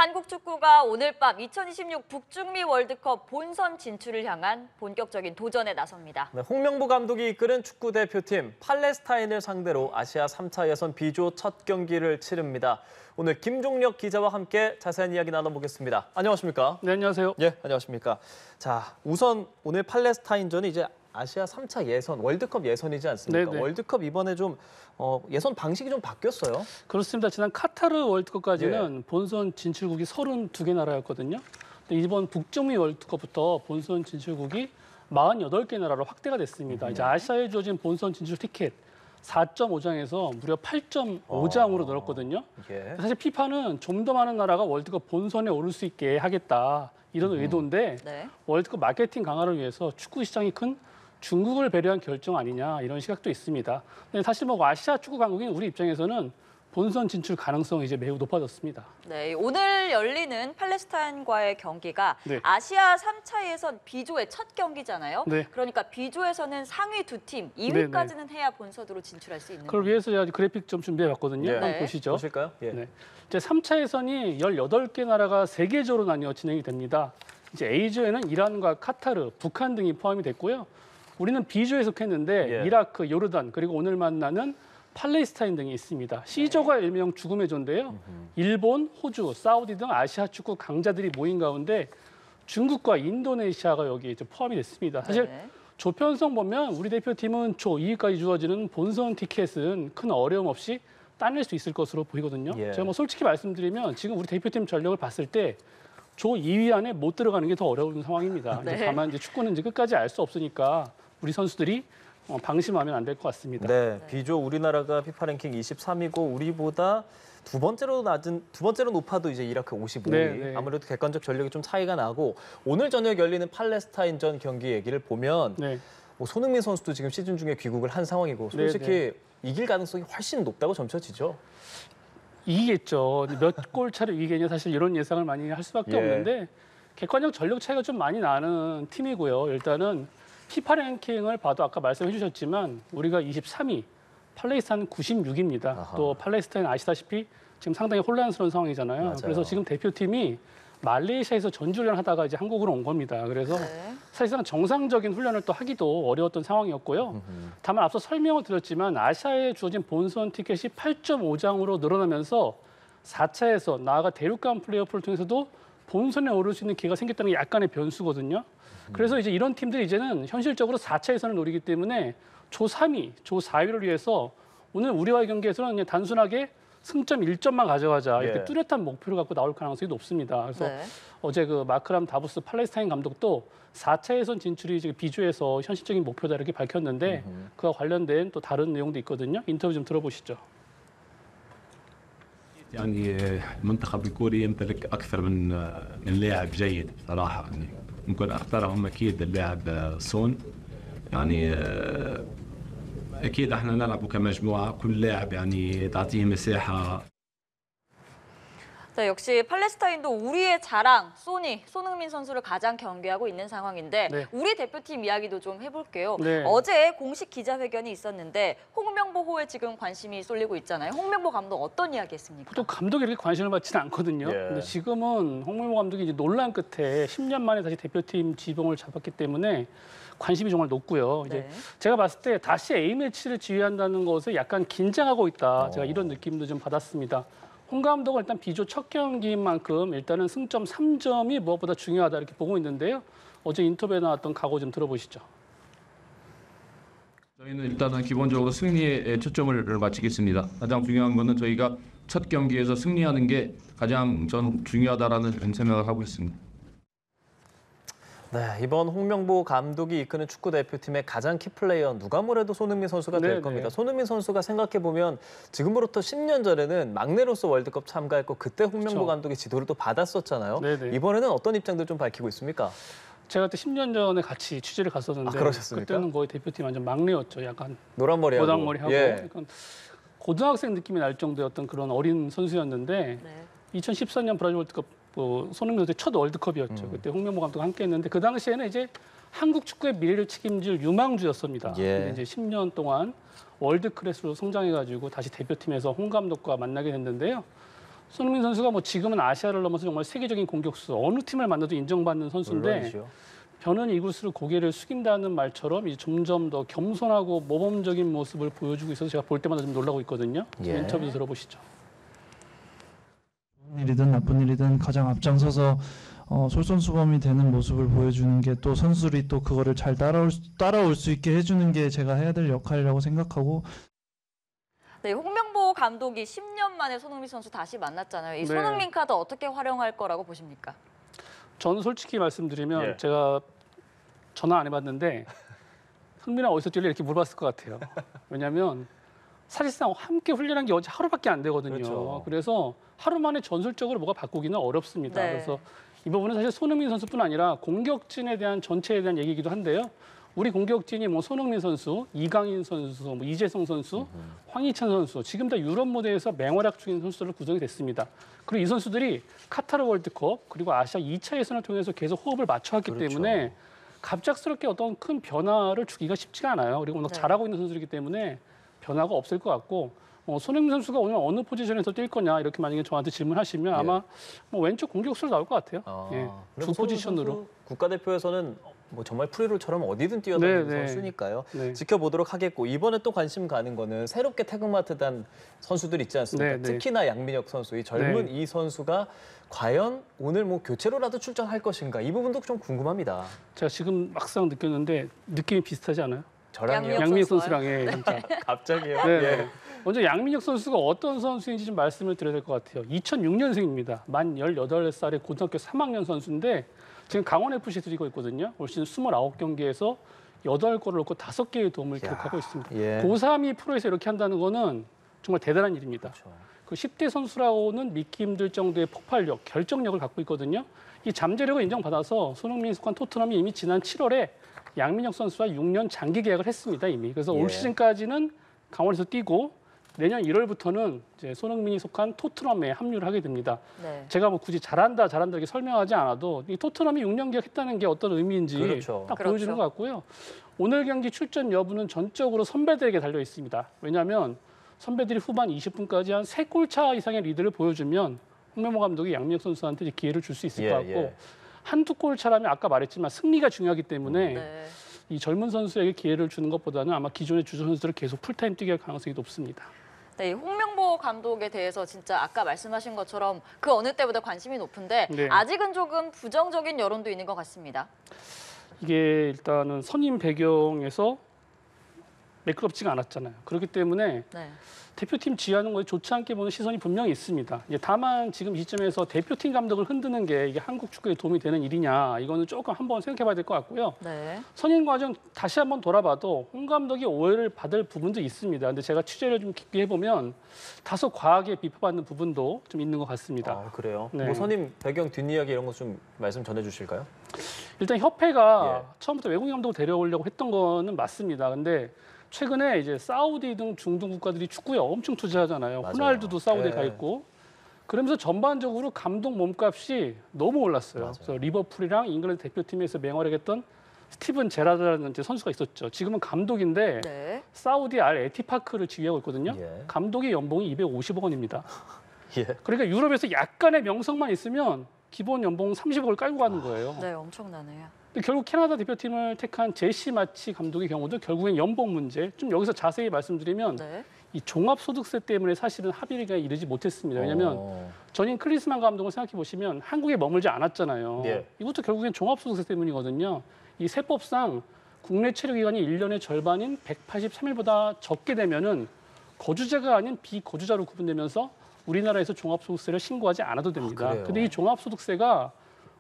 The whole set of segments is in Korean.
한국 축구가 오늘 밤 2026 북중미 월드컵 본선 진출을 향한 본격적인 도전에 나섭니다. 네, 홍명보 감독이 이끄는 축구 대표팀 팔레스타인을 상대로 아시아 3차 예선 B조 첫 경기를 치릅니다. 오늘 김종력 기자와 함께 자세한 이야기 나눠보겠습니다. 안녕하십니까? 네, 안녕하세요. 예, 안녕하십니까? 자, 우선 오늘 팔레스타인전이 이제 아시아 3차 예선, 월드컵 예선이지 않습니까? 네네. 월드컵 이번에 좀 예선 방식이 좀 바뀌었어요. 그렇습니다. 지난 카타르 월드컵까지는 본선 진출국이 32개 나라였거든요. 근데 이번 북중미 월드컵부터 본선 진출국이 48개 나라로 확대가 됐습니다. 이제 아시아에 주어진 본선 진출 티켓 4.5장에서 무려 8.5장으로 늘었거든요. 예. 사실 피파는 좀 더 많은 나라가 월드컵 본선에 오를 수 있게 하겠다 이런 의도인데 네. 월드컵 마케팅 강화를 위해서 축구 시장이 큰 중국을 배려한 결정 아니냐 이런 시각도 있습니다. 근데 사실 뭐 아시아 축구 강국인 우리 입장에서는 본선 진출 가능성이 이제 매우 높아졌습니다. 네, 오늘 열리는 팔레스타인과의 경기가 네. 아시아 3차 예선 B조의 첫 경기잖아요. 네. 그러니까 B조에서는 상위 두 팀 2위까지는 해야 본선으로 진출할 수 있는 그걸 거예요. 위해서 제가 그래픽 좀 준비해봤거든요. 예. 한번 네. 보시죠. 보실까요? 예. 네. 이제 3차 예선이 18개 나라가 3개조로 나뉘어 진행이 됩니다. 이제 A조에는 이란과 카타르, 북한 등이 포함이 됐고요. 우리는 B조에 속했는데 예. 이라크, 요르단, 그리고 오늘 만나는 팔레스타인 등이 있습니다. C조가 일명 죽음의 조인데요. 일본, 호주, 사우디 등 아시아 축구 강자들이 모인 가운데 중국과 인도네시아가 여기에 이제 포함이 됐습니다. 사실 네. 조편성 보면 우리 대표팀은 조 2위까지 주어지는 본선 티켓은 큰 어려움 없이 따낼 수 있을 것으로 보이거든요. 예. 제가 뭐 솔직히 말씀드리면 지금 우리 대표팀 전력을 봤을 때 조 2위 안에 못 들어가는 게 더 어려운 상황입니다. 네. 다만 이제 축구는 이제 끝까지 알 수 없으니까 우리 선수들이 방심하면 안 될 것 같습니다. 네, B조 우리나라가 피파 랭킹 23위고 우리보다 두 번째로 높아도 이제 이라크 55위. 네, 네. 아무래도 객관적 전력이 좀 차이가 나고 오늘 저녁 열리는 팔레스타인전 경기 얘기를 보면 네. 뭐 손흥민 선수도 지금 시즌 중에 귀국을 한 상황이고 솔직히 네, 이길 가능성이 훨씬 높다고 점쳐지죠. 이기겠죠. 몇 골 차로 이기겠냐 사실 이런 예상을 많이 할 수밖에 예. 없는데 객관적 전력 차이가 좀 많이 나는 팀이고요. 일단은 피파 랭킹을 봐도 아까 말씀해 주셨지만 우리가 23위, 팔레스타인 96위입니다. 아하. 또 팔레스타인 아시다시피 지금 상당히 혼란스러운 상황이잖아요. 맞아요. 그래서 지금 대표팀이 말레이시아에서 전지훈련 하다가 이제 한국으로 온 겁니다. 그래서 네. 사실상 정상적인 훈련을 또 하기도 어려웠던 상황이었고요. 다만 앞서 설명을 드렸지만 아시아에 주어진 본선 티켓이 8.5장으로 늘어나면서 4차에서 나아가 대륙간 플레이오프를 통해서도 본선에 오를 수 있는 기회가 생겼다는 게 약간의 변수거든요. 그래서 이제 이런 팀들이 이제는 현실적으로 4차 예선을 노리기 때문에 조 3위, 조 4위를 위해서 오늘 우리와의 경기에서는 그냥 단순하게 승점 1점만 가져가자 이렇게 예. 뚜렷한 목표를 갖고 나올 가능성이 높습니다. 그래서 네. 어제 그 마크람 다부스 팔레스타인 감독도 4차 예선 진출이 지금 B조에서 현실적인 목표다 이렇게 밝혔는데 그와 관련된 또 다른 내용도 있거든요. 인터뷰 좀 들어보시죠. يعني المنتخب الكوري يمتلك اكثر من لاعب جيد صراحه يعني ممكن اختارهم اكيد اللاعب سون يعني اكيد احنا نلعب كمجموعه كل لاعب يعني تعطيه مساحه. 자, 역시 팔레스타인도 우리의 자랑, 손흥민 선수를 가장 경계하고 있는 상황인데 네. 우리 대표팀 이야기도 좀 해볼게요. 네. 어제 공식 기자회견이 있었는데 홍명보 호에 지금 관심이 쏠리고 있잖아요. 홍명보 감독 어떤 이야기 했습니까? 또 감독이 이렇게 관심을 받지는 않거든요. 예. 근데 지금은 홍명보 감독이 이제 논란 끝에 10년 만에 다시 대표팀 지봉을 잡았기 때문에 관심이 정말 높고요. 이제 네. 제가 봤을 때 다시 A매치를 지휘한다는 것에 약간 긴장하고 있다. 제가 이런 느낌도 좀 받았습니다. 홍 감독은 일단 B조 첫 경기인 만큼 일단은 승점 3점이 무엇보다 중요하다 이렇게 보고 있는데요. 어제 인터뷰에 나왔던 각오 좀 들어보시죠. 저희는 일단은 기본적으로 승리에 초점을 맞추겠습니다. 가장 중요한 거는 저희가 첫 경기에서 승리하는 게 가장 전 중요하다라는 생각을 하고 있습니다. 네, 이번 홍명보 감독이 이끄는 축구 대표팀의 가장 키플레이어 누가 뭐래도 손흥민 선수가 될 네, 겁니다. 네. 손흥민 선수가 생각해보면 지금으로부터 10년 전에는 막내로서 월드컵 참가했고 그때 홍명보 그렇죠. 감독의 지도를 또 받았었잖아요. 네, 네. 이번에는 어떤 입장들 좀 밝히고 있습니까? 제가 그때 10년 전에 같이 취재를 갔었는데 그러셨습니까? 그때는 거의 대표팀 완전 막내였죠. 약간 노란 머리하고. 모닥머리하고 예. 약간 고등학생 느낌이 날 정도였던 그런 어린 선수였는데 네. 2014년 브라질 월드컵 손흥민 선수의 첫 월드컵이었죠. 그때 홍명보 감독과 함께했는데 그 당시에는 이제 한국 축구의 미래를 책임질 유망주였습니다. 예. 근데 이제 10년 동안 월드 클래스로 성장해가지고 다시 대표팀에서 홍 감독과 만나게 됐는데요. 손흥민 선수가 뭐 지금은 아시아를 넘어서 정말 세계적인 공격수, 어느 팀을 만나도 인정받는 선수인데 물론이죠. 벼는 이곳으로 고개를 숙인다는 말처럼 이제 점점 더 겸손하고 모범적인 모습을 보여주고 있어서 제가 볼 때마다 좀 놀라고 있거든요. 예. 인터뷰도 들어보시죠. 좋은 일이든 나쁜 일이든 가장 앞장서서 솔선수범이 되는 모습을 보여주는 게 또 선수들이 또 그거를 잘 따라올 수 있게 해주는 게 제가 해야 될 역할이라고 생각하고. 네, 홍명보 감독이 10년 만에 손흥민 선수 다시 만났잖아요. 이 네. 손흥민 카드 어떻게 활용할 거라고 보십니까? 저는 솔직히 말씀드리면 예. 제가 전화 안 해봤는데 흥민아 어디서 뛸래 이렇게 물어봤을 것 같아요. 왜냐하면 사실상 함께 훈련한 게 어제 하루밖에 안 되거든요. 그렇죠. 그래서 하루 만에 전술적으로 뭐가 바꾸기는 어렵습니다. 네. 그래서 이 부분은 사실 손흥민 선수뿐 아니라 공격진에 대한 전체에 대한 얘기이기도 한데요. 우리 공격진이 뭐 손흥민 선수, 이강인 선수, 뭐 이재성 선수, 황희찬 선수 지금 다 유럽 무대에서 맹활약 중인 선수들로 구성이 됐습니다. 그리고 이 선수들이 카타르 월드컵 그리고 아시아 2차 예선을 통해서 계속 호흡을 맞춰왔기 그렇죠. 때문에 갑작스럽게 어떤 큰 변화를 주기가 쉽지가 않아요. 그리고 워낙 네. 잘하고 있는 선수이기 때문에 변화가 없을 것 같고 손흥민 선수가 오늘 어느 포지션에서 뛸 거냐 이렇게 만약에 저한테 질문하시면 아마 뭐 왼쪽 공격수로 나올 것 같아요. 예, 그리고 두 포지션으로. 선수 국가대표에서는 뭐 정말 프리롤처럼 어디든 뛰어다니는 네, 네. 선수니까요. 네. 지켜보도록 하겠고 이번에 또 관심 가는 거는 새롭게 태극마크단 선수들 있지 않습니까? 네, 네. 특히나 양민혁 선수, 이 젊은 이 선수가 과연 오늘 뭐 교체로라도 출전할 것인가 이 부분도 좀 궁금합니다. 제가 지금 막상 느꼈는데 느낌이 비슷하지 않아요? 저랑요? 양민혁 양민혁 선수와요? 선수랑 진짜. 갑자기요? 네. 예. 먼저 양민혁 선수가 어떤 선수인지 좀 말씀을 드려야 될 것 같아요. 2006년생입니다. 만 18살의 고등학교 3학년 선수인데 지금 강원FC에 뛰고 있거든요. 올 시즌 29경기에서 8골을 넣고 5개의 도움을 기록하고 있습니다. 예. 고3이 프로에서 이렇게 한다는 거는 정말 대단한 일입니다. 그렇죠. 그 10대 선수라고는 믿기 힘들 정도의 폭발력, 결정력을 갖고 있거든요. 이 잠재력을 인정받아서 손흥민이 속한 토트넘이 이미 지난 7월에 양민혁 선수와 6년 장기 계약을 했습니다, 이미. 그래서 예. 올 시즌까지는 강원에서 뛰고 내년 1월부터는 이제 손흥민이 속한 토트넘에 합류를 하게 됩니다. 네. 제가 뭐 굳이 잘한다 이렇게 설명하지 않아도 이 토트넘이 6년 계약했다는 게 어떤 의미인지 그렇죠. 딱 그렇죠. 보여주는 것 같고요. 오늘 경기 출전 여부는 전적으로 선배들에게 달려 있습니다. 왜냐하면 선배들이 후반 20분까지 한 3골 차 이상의 리드를 보여주면 홍명보 감독이 양민혁 선수한테 이제 기회를 줄 수 있을 것 같고 한두 골 차라면 아까 말했지만 승리가 중요하기 때문에 네. 이 젊은 선수에게 기회를 주는 것보다는 아마 기존의 주전 선수들을 계속 풀타임 뛰게 할 가능성이 높습니다. 네, 이 홍명보 감독에 대해서 진짜 아까 말씀하신 것처럼 그 어느 때보다 관심이 높은데 네. 아직은 조금 부정적인 여론도 있는 것 같습니다. 이게 일단은 선임 배경에서 매끄럽지가 않았잖아요. 그렇기 때문에 네. 대표팀 지휘하는 거에 좋지 않게 보는 시선이 분명히 있습니다. 이제 다만 지금 이 시점에서 대표팀 감독을 흔드는 게 이게 한국 축구에 도움이 되는 일이냐 이거는 조금 한번 생각해봐야 될 것 같고요. 네. 선임 과정 다시 한번 돌아봐도 홍 감독이 오해를 받을 부분도 있습니다. 근데 제가 취재를 좀 깊게 해보면 다소 과하게 비판받는 부분도 좀 있는 것 같습니다. 아, 그래요? 네. 뭐 선임 배경 뒷이야기 이런 거 좀 말씀 전해주실까요? 일단 협회가 예. 처음부터 외국인 감독을 데려오려고 했던 거는 맞습니다. 근데 최근에 이제 사우디 등 중동 국가들이 축구에 엄청 투자하잖아요. 맞아요. 호날두도 사우디에 예. 가 있고. 그러면서 전반적으로 감독 몸값이 너무 올랐어요. 맞아요. 그래서 리버풀이랑 잉글랜드 대표팀에서 맹활약했던 스티븐 제라드라는 이제 선수가 있었죠. 지금은 감독인데 네. 사우디 알 에티파크를 지휘하고 있거든요. 예. 감독의 연봉이 250억 원입니다. 예. 그러니까 유럽에서 약간의 명성만 있으면 기본 연봉 30억을 깔고 가는 거예요. 네, 엄청나네요. 근데 결국 캐나다 대표팀을 택한 제시 마치 감독의 경우도 결국엔 연봉 문제. 좀 여기서 자세히 말씀드리면 네. 이 종합소득세 때문에 사실은 합의가 이르지 못했습니다. 왜냐하면 전임 클리스만 감독을 생각해 보시면 한국에 머물지 않았잖아요. 예. 이것도 결국엔 종합소득세 때문이거든요. 이 세법상 국내 체류 기간이 1년의 절반인 183일보다 적게 되면은 거주자가 아닌 비거주자로 구분되면서 우리나라에서 종합소득세를 신고하지 않아도 됩니다. 그래요? 근데 이 종합소득세가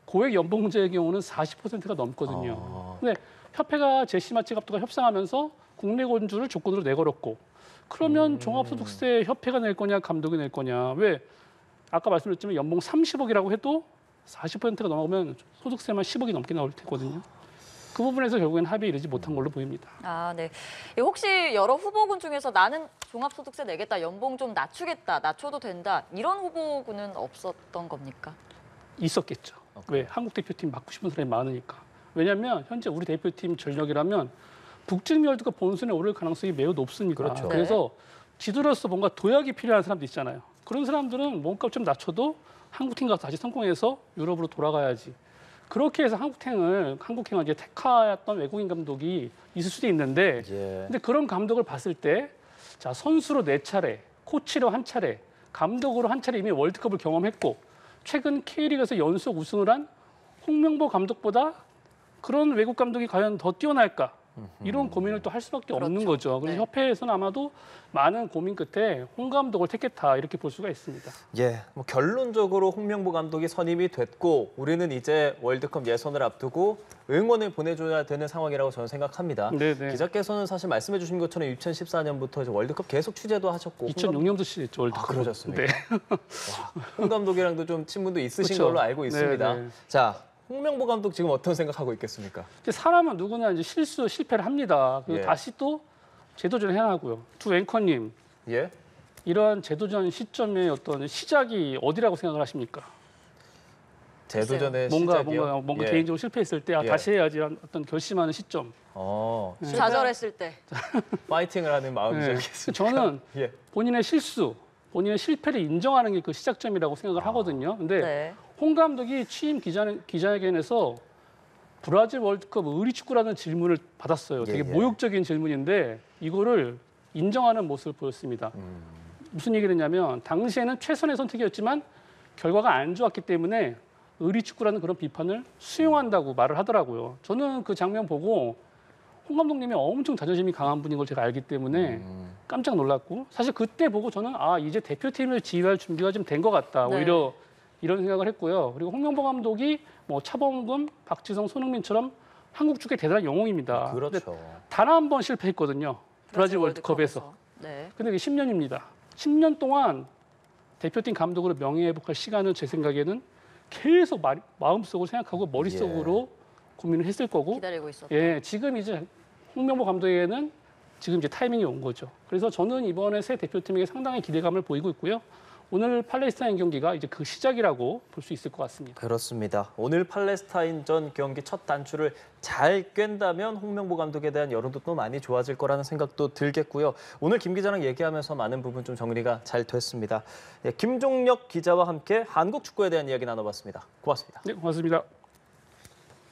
고액 연봉제의 경우는 40%가 넘거든요. 아. 근데 협회가 제시 마치 감독과 협상하면서 국내 거주를 조건으로 내걸었고 그러면 종합소득세 협회가 낼 거냐 감독이 낼 거냐. 왜 아까 말씀드렸지만 연봉 30억이라고 해도 40%가 넘어가면 소득세만 10억이 넘게 나올 테거든요. 그 부분에서 결국엔 합의에 이르지 못한 걸로 보입니다. 아, 네. 혹시 여러 후보군 중에서 나는 종합소득세 내겠다, 연봉 좀 낮추겠다, 낮춰도 된다 이런 후보군은 없었던 겁니까? 있었겠죠. 왜? 한국 대표팀 맡고 싶은 사람이 많으니까. 왜냐하면 현재 우리 대표팀 전력이라면 북중미 월드컵 본선에 오를 가능성이 매우 높습니다. 그렇죠. 그래서 지도로서 뭔가 도약이 필요한 사람도 있잖아요. 그런 사람들은 몸값 좀 낮춰도 한국팀 가서 다시 성공해서 유럽으로 돌아가야지. 그렇게 해서 한국행을 이제 택하였던 외국인 감독이 있을 수도 있는데, 예. 근데 그런 감독을 봤을 때, 자 선수로 4차례, 코치로 1차례, 감독으로 1차례 이미 월드컵을 경험했고, 최근 K리그에서 연속 우승을 한 홍명보 감독보다 그런 외국 감독이 과연 더 뛰어날까? 이런 고민을 또 할 수밖에 없는 그렇죠. 거죠. 그래서 네. 협회에서는 아마도 많은 고민 끝에 홍 감독을 택했다 이렇게 볼 수가 있습니다. 예, 뭐 결론적으로 홍명보 감독이 선임이 됐고 우리는 이제 월드컵 예선을 앞두고 응원을 보내줘야 되는 상황이라고 저는 생각합니다. 네네. 기자께서는 사실 말씀해 주신 것처럼 2014년부터 이제 월드컵 계속 취재도 하셨고 2006년도 시즌했죠 월드컵. 그러셨습니까? 네. 홍 감독이랑도 좀 친분도 있으신 그쵸. 걸로 알고 있습니다. 네네. 자, 홍명보 감독 지금 어떤 생각하고 있겠습니까? 근데 사람은 누구나 이제 실패를 합니다. 그리고 예. 다시 또 재도전을 해야 하고요. 두 앵커님, 예, 이러한 재도전 시점의 어떤 시작이 어디라고 생각을 하십니까? 재도전의 뭔가 시작이요? 뭔가 예. 개인적으로 실패했을 때 예. 다시 해야지 한 어떤 결심하는 시점. 좌절했을 때. 파이팅을 하는 마음이죠. 네. 저는 예. 본인의 실수, 본인의 실패를 인정하는 게 그 시작점이라고 생각을 하거든요. 근데 네. 홍 감독이 취임 기자회견에서 브라질 월드컵 의리축구라는 질문을 받았어요. 되게 예. 모욕적인 질문인데 이거를 인정하는 모습을 보였습니다. 무슨 얘기를 했냐면 당시에는 최선의 선택이었지만 결과가 안 좋았기 때문에 의리축구라는 그런 비판을 수용한다고 말을 하더라고요. 저는 그 장면 보고 홍 감독님이 엄청 자존심이 강한 분인 걸 제가 알기 때문에 깜짝 놀랐고 사실 그때 보고 저는 이제 대표팀을 지휘할 준비가 좀 된 것 같다. 네. 오히려 이런 생각을 했고요. 그리고 홍명보 감독이 뭐 차범근, 박지성, 손흥민처럼 한국 축구의 대단한 영웅입니다. 그렇죠. 단 한 번 실패했거든요. 브라질 월드컵에서. 네. 근데 그게 10년입니다. 10년 동안 대표팀 감독으로 명예회복할 시간은 제 생각에는 계속 마음속으로 생각하고 머릿속으로 고민을 했을 거고 기다리고 있었다. 예, 지금 이제 홍명보 감독에게는 지금 이제 타이밍이 온 거죠. 그래서 저는 이번에 새 대표팀에게 상당히 기대감을 보이고 있고요. 오늘 팔레스타인 경기가 이제 그 시작이라고 볼 수 있을 것 같습니다. 그렇습니다. 오늘 팔레스타인전 경기 첫 단추를 잘 꿰다면 홍명보 감독에 대한 여론도 또 많이 좋아질 거라는 생각도 들겠고요. 오늘 김 기자랑 얘기하면서 많은 부분 좀 정리가 잘 됐습니다. 예, 김종력 기자와 함께 한국 축구에 대한 이야기 나눠봤습니다. 고맙습니다. 네, 고맙습니다.